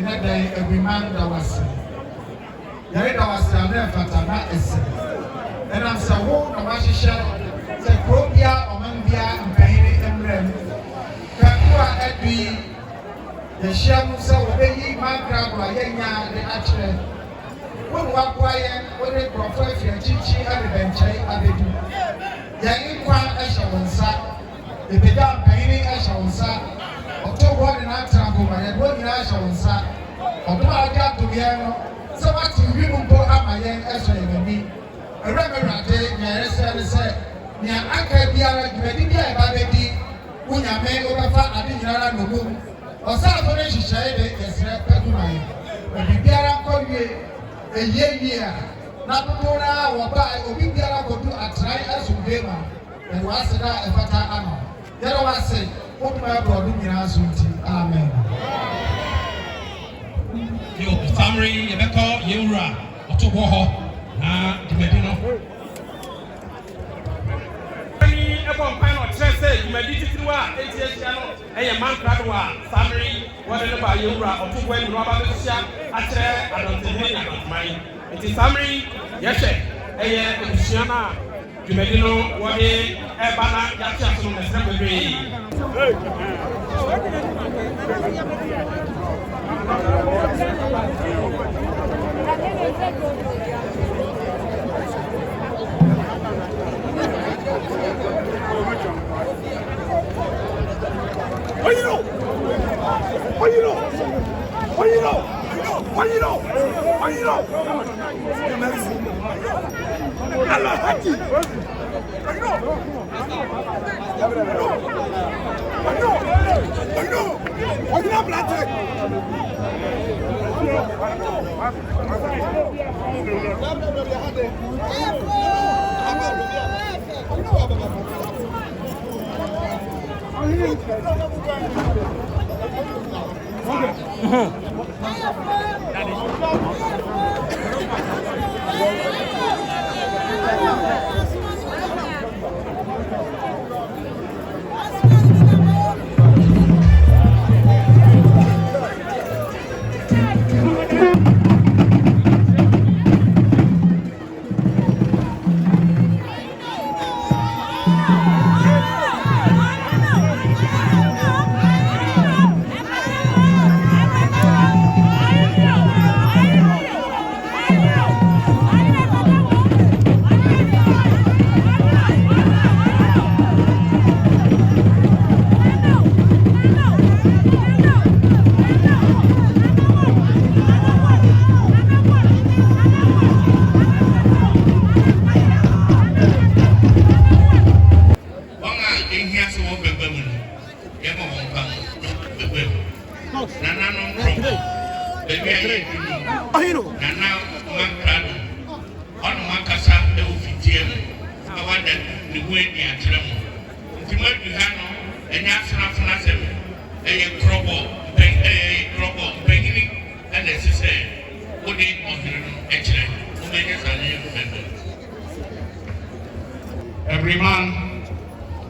a day every man that was there was a fatana is. And I'm so old, I was a Cropia or Mandia and Payne and Rem. Kakua at the Shamusa, obeying my crab, or Yenya, the actual. When walk quiet, when they profile your chichi and the bench, I do. Yang Kwan Ashawansa, the Bedan Payne Ashawansa. Otoobour and Atrago, and one in Ashawansa, although I got to Yano, so much to you go up my young Asha and me. A reverend day, my said, near Akabia, Media Babedi, when I made over I didn't know no moon, or South Orange shade is Pedumai. When you get up for you a year, not Mona or buy or be there to do a try as you gave her, and was a fata ammo. There was said. Amen. Your summary, Rebecca, Yura, Otoobour, the Medina. Upon Pino, Chelsea, you may be to a channel, and a man crowd, summary, whatever by Yura, Otoobour, Robert, Adontenhene, and mine. It is summary, yes, a Siana. You may know what a banner Yacha on the cemetery. What you know? What you know? What you know? What you know? What you know? Allah Haji. What you know? What you know? What you know? What you know, Blatter? Every man,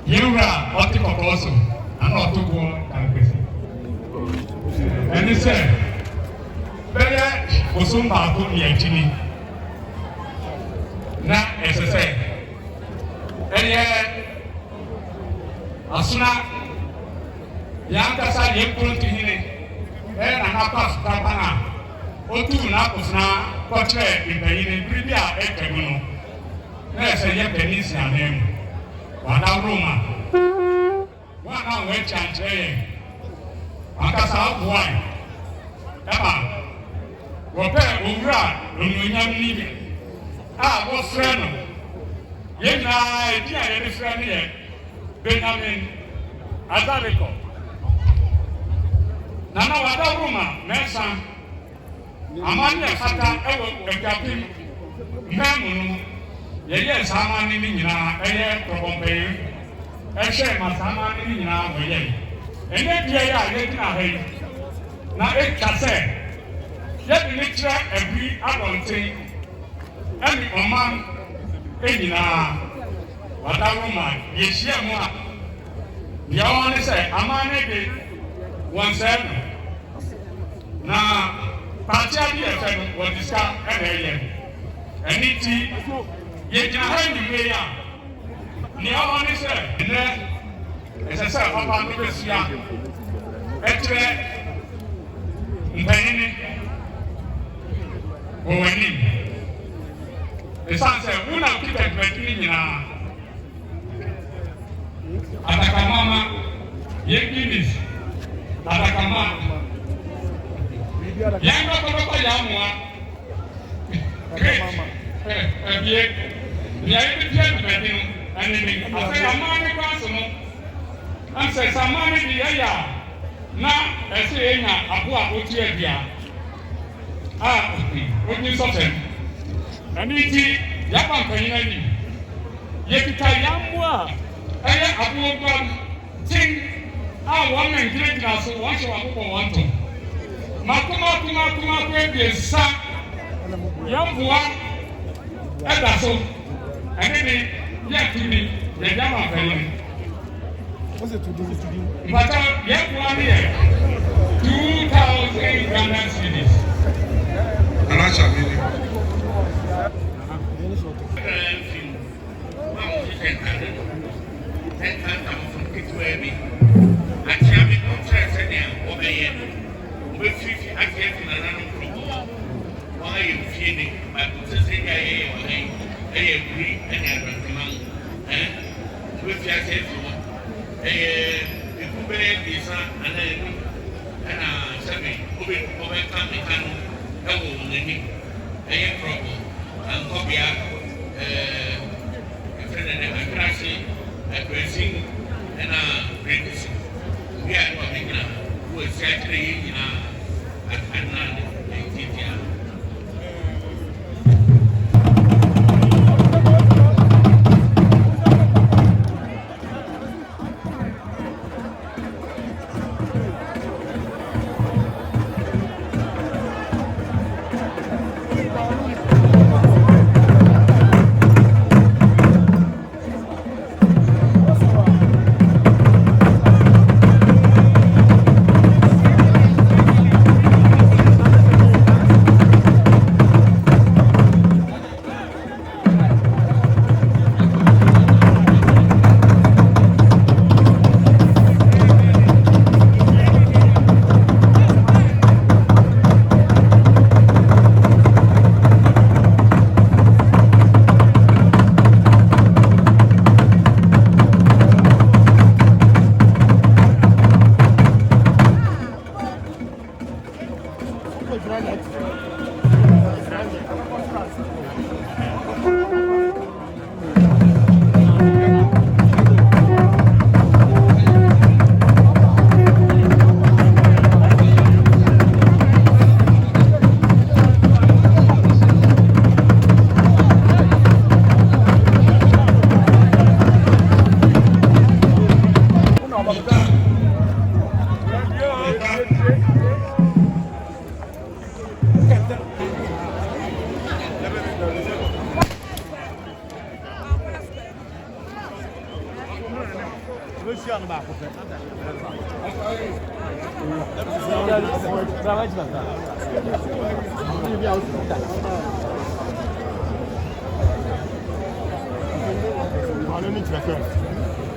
you are what also, and Otoobour and Kwasi. And he said, Better Osumba put me a chini. Now, as I said, and yet, Asuna, Yankasa, Akuapem, and Akuapem, Kapana, Otu Napusna, Kotre, in the India, Ekemuno. Yes, I have Denise and him. One out Roma. One out which I'm saying. Ankasa wine. Emma. Wapɛ owura onyonyam nibi. Ah, wo frɛ no. Ye na edi a ye frɛ no ye. Benjamin Azareko. Nana wada Roma mesa. Amani afata ewo Akuapem. Mmemu yeye sama ni nyina eye probompe ehwe masama ni nyina boye ene bia ya ye gina he na ekase ye ni kire abi Adonten emi oman enyina wadaruma ye hia mu a ya woni se amane de won se na Partia bi efe no wo diska e na eye. Eni ti ye gina ha ni we ya. Ni awo ni se ne ese se papa no besia. Etre mpanyini wo wani. Esanse una kita dwetini nyina. Atakamama yekinis atakama yango ko yamwa bie ni ayi bi dia dwetini anini ase amani kwaso no anse samani bi ya na ese enya aboa oti adia oni soten ani ti yapa mpanyina ni yekita yamwa aya aboa tin one Nigerian class one show up on to Makuma sa Yamwa Edaso and then Yakini the Yama family. What's it to do? But Yamwa here 2,000 Ghana cedis. Atiabi contract now obeye obefiri akiafi na nanu krobo wa ye fieni ba kutse ya ye buri anya rantiman obefi asefi wo ikube bisa anani ana sabe obe kan mekano ewo nani krobo ankobia efrene na akrasi akrasi na practice we are coming now who is actually at Adontenhene Djan.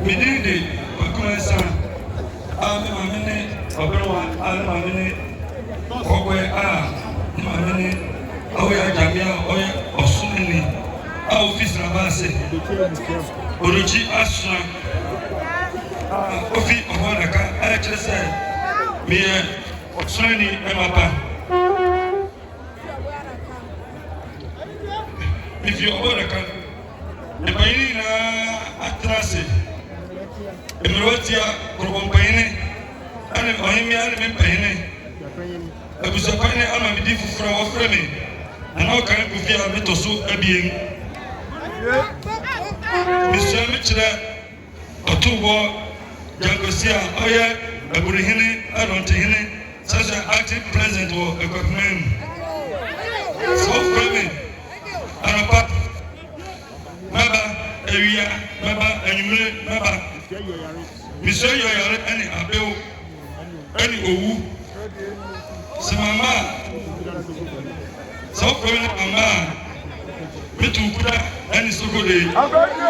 Minindi wakumesa ame mamene obewa ale mamene ogwe mamene oya jamia oya osunni office na base oroji asuna ofi omonaka alechrese miye osunni emapa if you omonaka ebayina atrase emerotia korobonpaine ane ohimi ane mempaine abusapane ama midifu fura wafreme ana kan kufia metoso abiem Mr. Mitchell Otoobour Jangosia oya Aburihene Adontenhene such an active president of Akuapem so frame anapa maba ewia maba enyumre maba Mr. Yoyare ani abeo ani owu semama So for Mama, me too good and so good.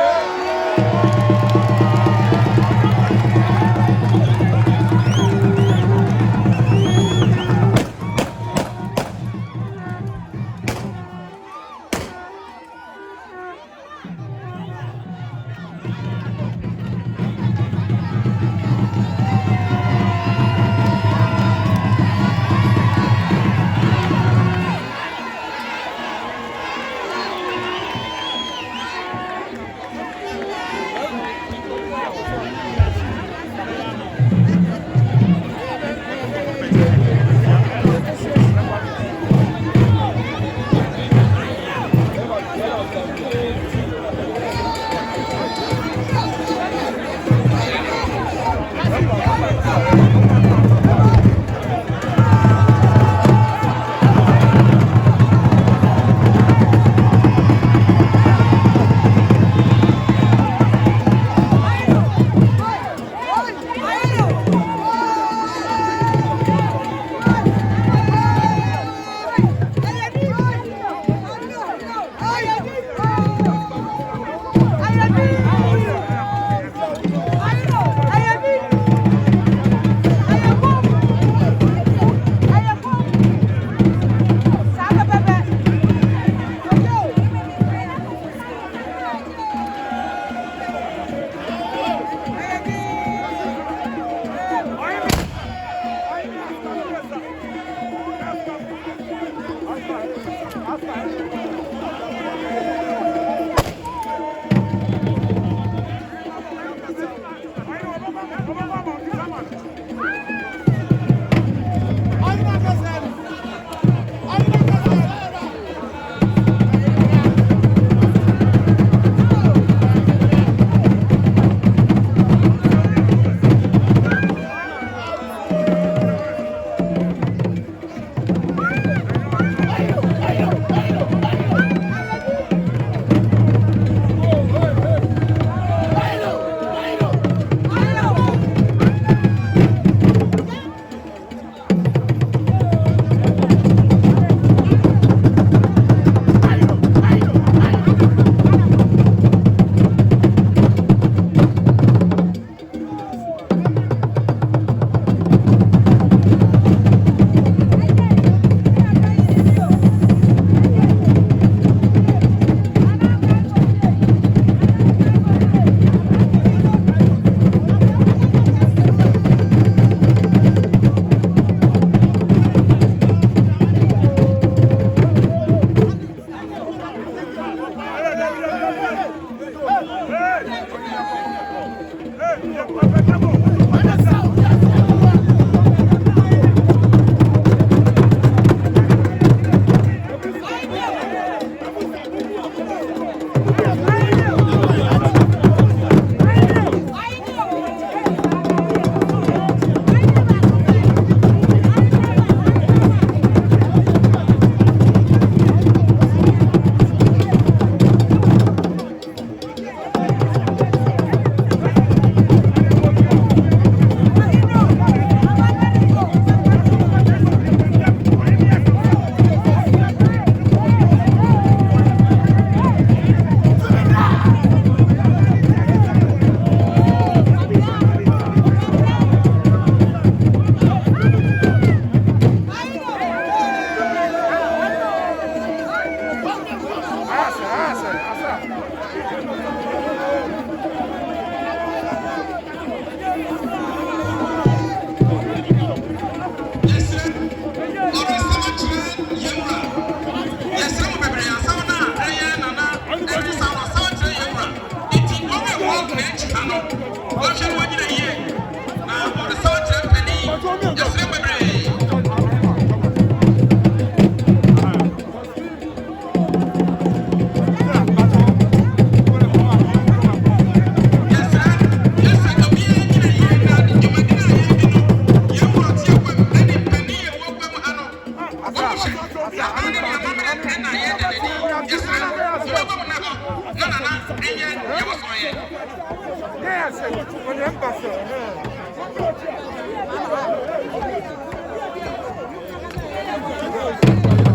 Yes,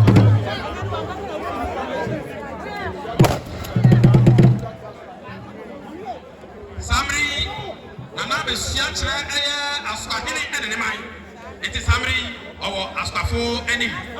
anim.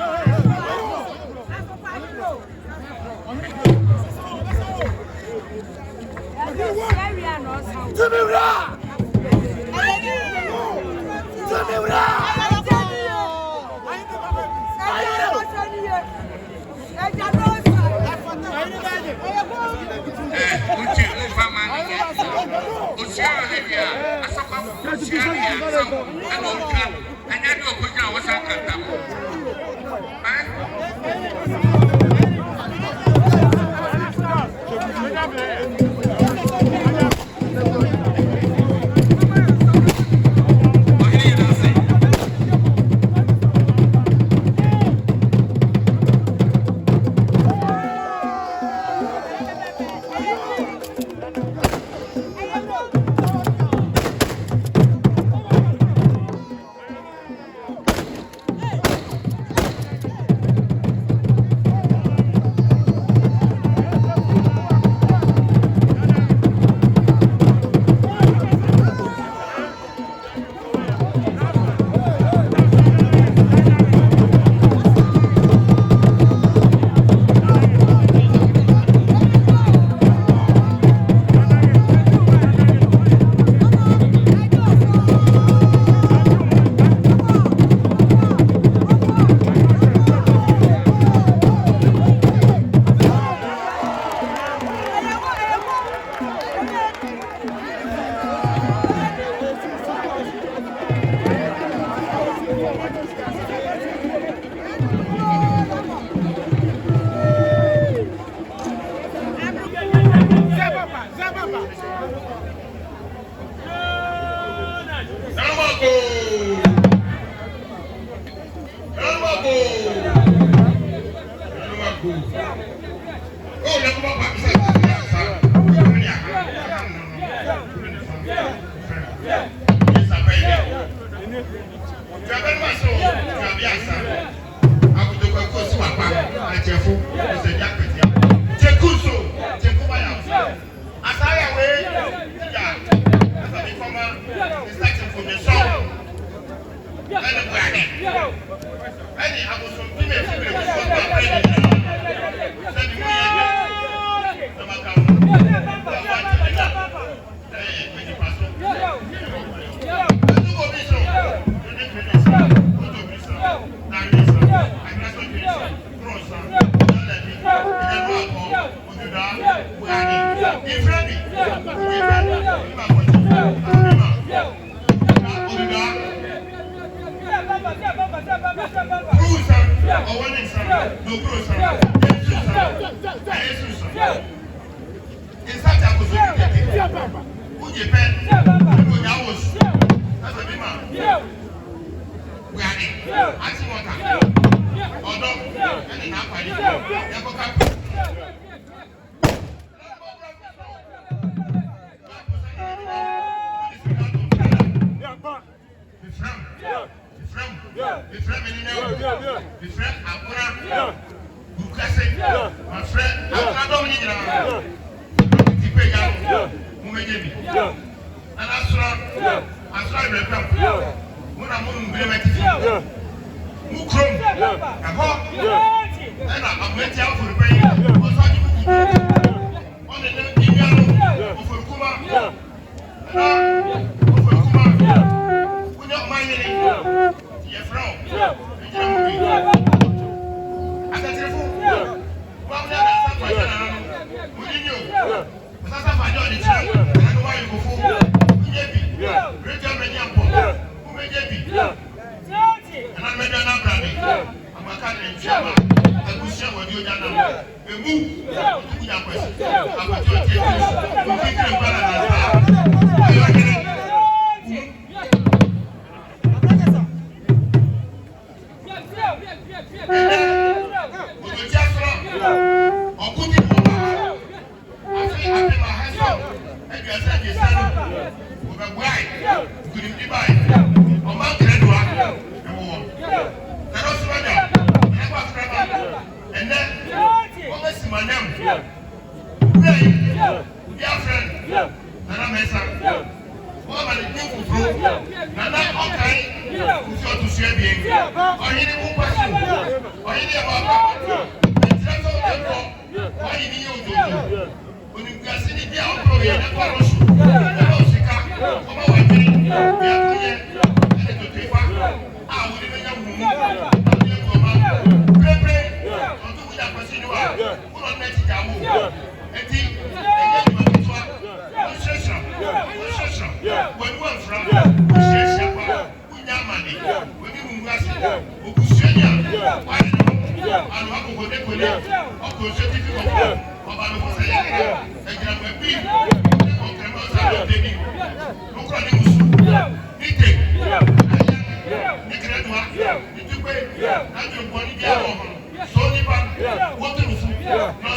Okai Kofi II. anu akoko de kole ọkọ ṣe ti fi kọ ọba ló fọsẹ yẹ ẹgbẹrẹ pẹpì ọkẹ mọ sábà débi lókọ ní musu níte ní kẹrẹdùá ní dúpẹ́ láti ọgbọ níbi àwọn ọmọ sọ nípa wọ́n tó lù fún náà